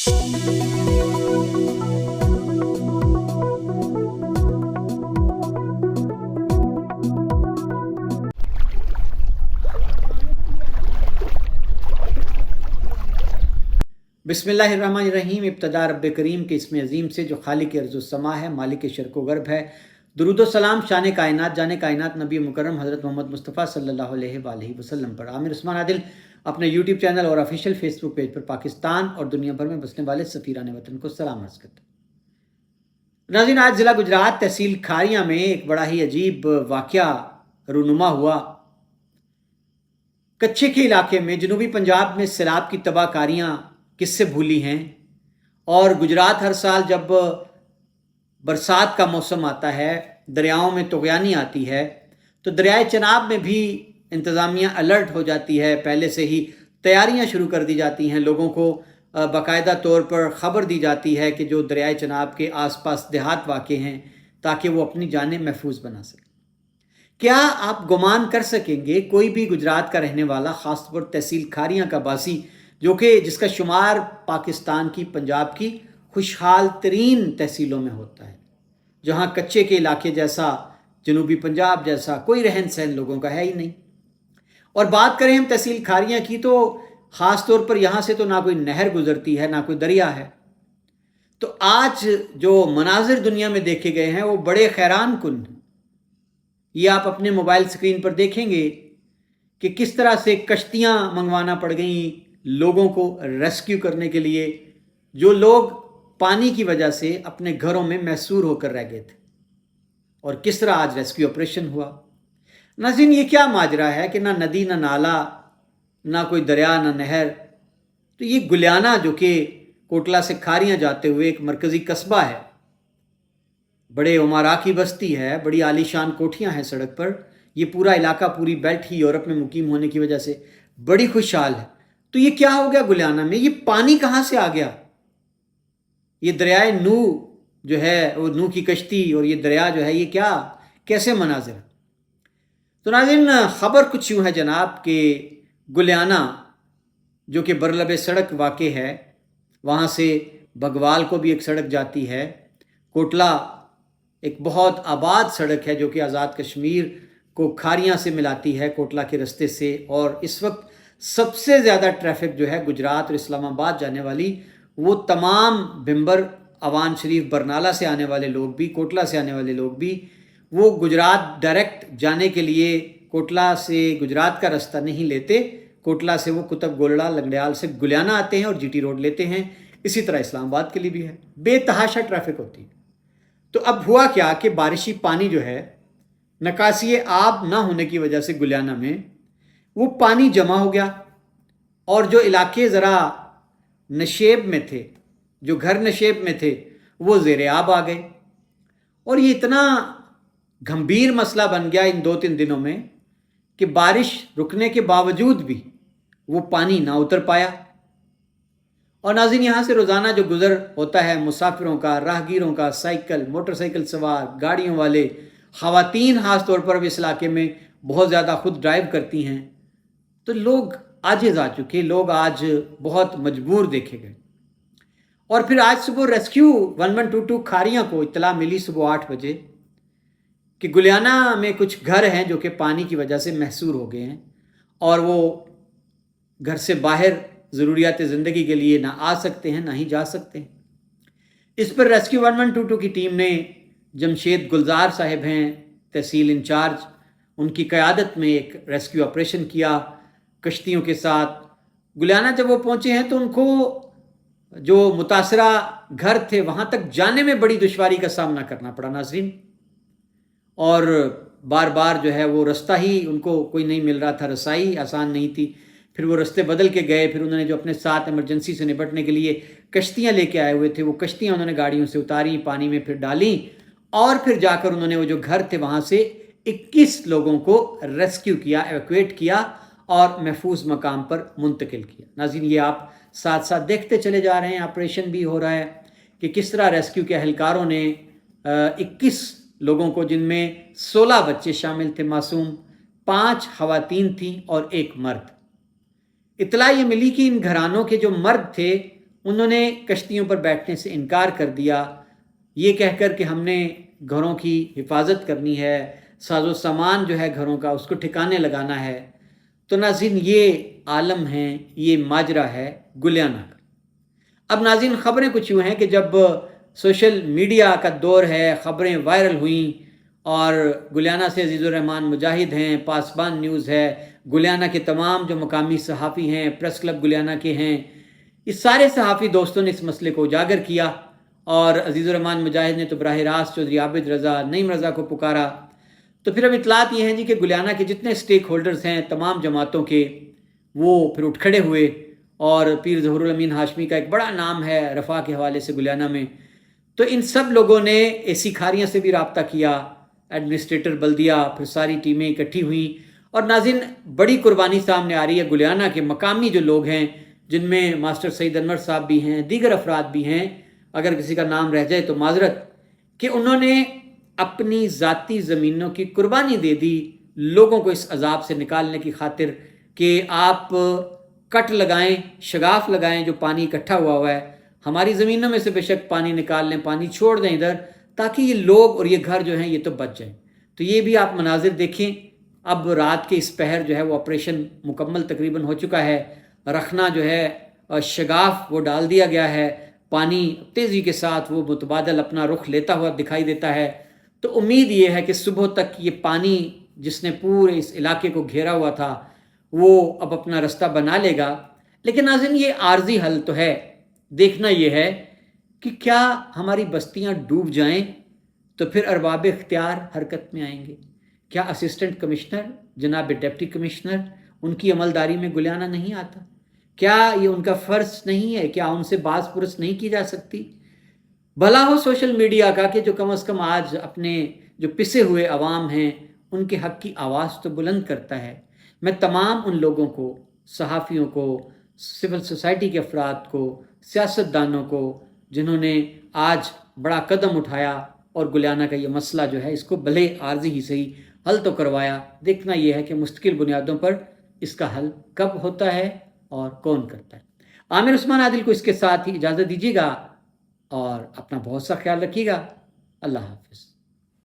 बिस्मिल्लाहिर्रहमानिर्रहीम। इब्तदा रब्ब करीम के इसमें अजीम से जो खालिक अर्ज़ व समा है, मालिक शर्क व गर्ब है। दुरूद व सलाम शान कायनात जाने कायनात नबी मुकर्रम हज़रत मोहम्मद मुस्तफ़ा सल्लल्लाहु अलैहि वसल्लम पर। आमिर उस्मान आदिल अपने यूट्यूब चैनल और ऑफिशियल फेसबुक पेज पर पाकिस्तान और दुनिया भर में बसने वाले सफ़ीरान वतन को सलाम अर्ज़ करता हूं। नाज़रीन, आज ज़िला गुजरात तहसील खारियाँ में एक बड़ा ही अजीब वाक़या रूनुमा हुआ। कच्चे के इलाके में जनूबी पंजाब में सैलाब की तबाहकारियाँ किससे भूली हैं। और गुजरात हर साल जब बरसात का मौसम आता है, दरियाओं में तुग़यानी आती है, तो दरियाए चनाब में भी इंतज़ामिया अलर्ट हो जाती है। पहले से ही तैयारियां शुरू कर दी जाती हैं, लोगों को बाकायदा तौर पर ख़बर दी जाती है कि जो दरियाए चनाब के आसपास देहात वाक़े हैं, ताकि वो अपनी जानें महफूज बना सकें। क्या आप गुमान कर सकेंगे कोई भी गुजरात का रहने वाला, ख़ासतौर पर तहसील खारियाँ का बासी, जो कि जिसका शुमार पाकिस्तान की, पंजाब की खुशहाल तरीन तहसीलों में होता है, जहाँ कच्चे के इलाके जैसा, जनूबी पंजाब जैसा कोई रहन सहन लोगों का है ही नहीं। और बात करें हम तहसील खारियाँ की, तो ख़ास तौर पर यहाँ से तो ना कोई नहर गुजरती है, ना कोई दरिया है। तो आज जो मनाजिर दुनिया में देखे गए हैं वो बड़े हैरान कुन हैं। ये आप अपने मोबाइल स्क्रीन पर देखेंगे कि किस तरह से कश्तियाँ मंगवाना पड़ गई लोगों को रेस्क्यू करने के लिए, जो लोग पानी की वजह से अपने घरों में महसूर होकर रह गए थे, और किस तरह आज रेस्क्यू ऑपरेशन हुआ। नाज़रीन, ये क्या माजरा है कि ना नदी, ना नाला, ना कोई दरिया, ना नहर। तो ये गुलियाना, जो कि कोटला से खारियाँ जाते हुए एक मरकज़ी कस्बा है, बड़े उमारा की बस्ती है, बड़ी आलीशान कोठियाँ हैं सड़क पर। ये पूरा इलाका, पूरी बेल्ट ही यूरोप में मुकीम होने की वजह से बड़ी खुशहाल है। तो ये क्या हो गया गुलियाना में? ये पानी कहाँ से आ गया? ये दरियाए नू जो है, वो नू की कश्ती और ये दरिया जो है, ये क्या, कैसे मनाजिर? तो नाज़रीन, ख़बर कुछ यूँ है जनाब कि गुलियाना, जो कि बरलब सड़क वाक़े है, वहाँ से बगवाल को भी एक सड़क जाती है। कोटला एक बहुत आबाद सड़क है जो कि आज़ाद कश्मीर को खारियाँ से मिलाती है, कोटला के रास्ते से। और इस वक्त सबसे ज़्यादा ट्रैफिक जो है गुजरात और इस्लामाबाद जाने वाली, वो तमाम बिम्बर, अवान शरीफ, बरनाला से आने वाले लोग भी, कोटला से आने वाले लोग भी, वो गुजरात डायरेक्ट जाने के लिए कोटला से गुजरात का रास्ता नहीं लेते। कोटला से वो कुतुब गोलड़ा, लंगड़याल से गुलियाना आते हैं और जीटी रोड लेते हैं। इसी तरह इस्लामाबाद के लिए भी है, बेतहाशा ट्रैफिक होती है। तो अब हुआ क्या कि बारिशी पानी जो है, निकासी आब ना होने की वजह से गुलियाना में वो पानी जमा हो गया, और जो इलाके ज़रा नशेब में थे, जो घर नशेब में थे, वो ज़ेर आब आ गए। और ये इतना गंभीर मसला बन गया इन 2-3 दिनों में कि बारिश रुकने के बावजूद भी वो पानी ना उतर पाया। और नाज़रीन, यहाँ से रोज़ाना जो गुज़र होता है मुसाफिरों का, राहगीरों का, साइकिल, मोटरसाइकिल सवार, गाड़ियों वाले, ख़वातीन ख़ास तौर पर इस इलाके में बहुत ज़्यादा खुद ड्राइव करती हैं, तो लोग आजिज़ आ चुके, लोग आज बहुत मजबूर देखे गए। और फिर आज सुबह रेस्क्यू 1122 खारियाँ को इत्तला मिली सुबह 8 बजे कि गुलियाना में कुछ घर हैं जो कि पानी की वजह से महसूर हो गए हैं, और वो घर से बाहर ज़रूरियात ज़िंदगी के लिए ना आ सकते हैं, ना ही जा सकते हैं। इस पर रेस्क्यू 1122 की टीम ने, जमशेद गुलजार साहिब हैं तहसील इंचार्ज, उनकी क़यादत में एक रेस्क्यू ऑपरेशन किया कश्तियों के साथ। गुलियाना जब वो पहुँचे हैं तो उनको जो मुतासरा घर थे वहाँ तक जाने में बड़ी दुश्वारी का सामना करना पड़ा नाज़रीन। और बार बार जो है वो रास्ता ही उनको कोई नहीं मिल रहा था, रसाई आसान नहीं थी। फिर वो रास्ते बदल के गए। फिर उन्होंने जो अपने साथ इमरजेंसी से निपटने के लिए कश्तियाँ लेके आए हुए थे, वो कश्तियाँ उन्होंने गाड़ियों से उतारी, पानी में फिर डाली, और फिर जाकर उन्होंने वो जो घर थे वहाँ से 21 लोगों को रेस्क्यू किया, एवैक्यूएट किया और महफूज मकाम पर मुंतकिल किया। नाज़रीन, ये आप साथ साथ देखते चले जा रहे हैं, ऑपरेशन भी हो रहा है कि किस तरह रेस्क्यू के अहलकारों ने 21 लोगों को, जिनमें 16 बच्चे शामिल थे मासूम, 5 ख़वातीन थीं और 1 मर्द। इत्तला ये मिली कि इन घरानों के जो मर्द थे انہوں نے کشتیوں پر بیٹھنے سے انکار کر دیا، یہ کہہ کر کہ ہم نے گھروں کی حفاظت کرنی ہے، ساز و سامان جو ہے گھروں کا اس کو ٹھکانے لگانا ہے۔ تو ناظرین یہ عالم ہے، یہ ماجرا ہے گلیانہ کا۔ اب ناظرین خبریں کچھ یوں ہیں کہ جب سوشل میڈیا کا دور ہے، خبریں وائرل ہوئیں اور گلیانہ سے عزیز الرحمان مجاہد ہیں، پاسبان نیوز ہے، گلیانہ کے تمام جو مقامی صحافی ہیں، پریس کلب گلیانہ کے ہیں، اس سارے صحافی دوستوں نے اس مسئلے کو اجاگر کیا اور عزیز الرحمان مجاہد نے تو براہ راست چودھری عابد رضا، نعیم رضا کو پکارا۔ تو پھر اب اطلاعات یہ ہیں جی کہ گلیانہ کے جتنے سٹیک ہولڈرز ہیں تمام جماعتوں کے، وہ پھر اٹھ کھڑے ہوئے، اور پیر ظہور الامین ہاشمی کا ایک بڑا نام ہے رفاع کے حوالے سے گلیانہ میں، تو ان سب لوگوں نے اے سی کھاریاں سے بھی رابطہ کیا، ایڈمنسٹریٹر بلدیہ، پھر ساری ٹیمیں اکٹھی ہوئیں، اور ناظرین بڑی قربانی سامنے آ رہی ہے گلیانہ کے مقامی جو لوگ ہیں، جن میں ماسٹر سعید انور صاحب بھی ہیں، دیگر افراد بھی ہیں، اگر کسی کا نام رہ جائے تو معذرت، کہ انہوں نے اپنی ذاتی زمینوں کی قربانی دے دی لوگوں کو اس عذاب سے نکالنے کی خاطر کہ آپ کٹ لگائیں، شگاف لگائیں جو پانی اکٹھا ہوا ہے، ہماری زمینوں میں سے بے شک پانی نکال لیں، پانی چھوڑ دیں ادھر، تاکہ یہ لوگ اور یہ گھر جو ہیں یہ تو بچ جائیں۔ تو یہ بھی آپ مناظر دیکھیں، اب رات کے اس پہر جو ہے وہ آپریشن مکمل تقریباً ہو چکا ہے، رکھنا جو ہے شگاف وہ ڈال دیا گیا ہے، پانی تیزی کے ساتھ وہ متبادل اپنا رخ لیتا ہوا دکھائی دیتا ہے۔ تو امید یہ ہے کہ صبح تک یہ پانی جس نے پورے اس علاقے کو گھیرا ہوا تھا وہ اب اپنا رستہ بنا لے گا۔ لیکن ناظرین یہ عارضی حل تو ہے، دیکھنا یہ ہے کہ کیا ہماری بستیاں ڈوب جائیں تو پھر ارباب اختیار حرکت میں آئیں گے؟ کیا اسسٹنٹ کمشنر جناب ڈپٹی کمشنر ان کی عملداری میں گلیانہ نہیں آتا؟ کیا یہ ان کا فرض نہیں ہے؟ کیا ان سے باز پرس نہیں کی جا سکتی؟ بھلا ہو سوشل میڈیا کا کہ جو کم از کم آج اپنے جو پسے ہوئے عوام ہیں ان کے حق کی آواز تو بلند کرتا ہے۔ میں تمام ان لوگوں کو، صحافیوں کو، سول سوسائٹی کے افراد کو، سیاست دانوں کو، جنہوں نے آج بڑا قدم اٹھایا اور گلیانہ کا یہ مسئلہ جو ہے اس کو بھلے عارضی ہی صحیح حل تو کروایا، دیکھنا یہ ہے کہ مستقل بنیادوں پر اس کا حل کب ہوتا ہے اور کون کرتا ہے۔ عامر عثمان عادل کو اس کے ساتھ ہی اجازت دیجیے گا اور اپنا بہت سا خیال رکھیے گا۔ اللہ حافظ۔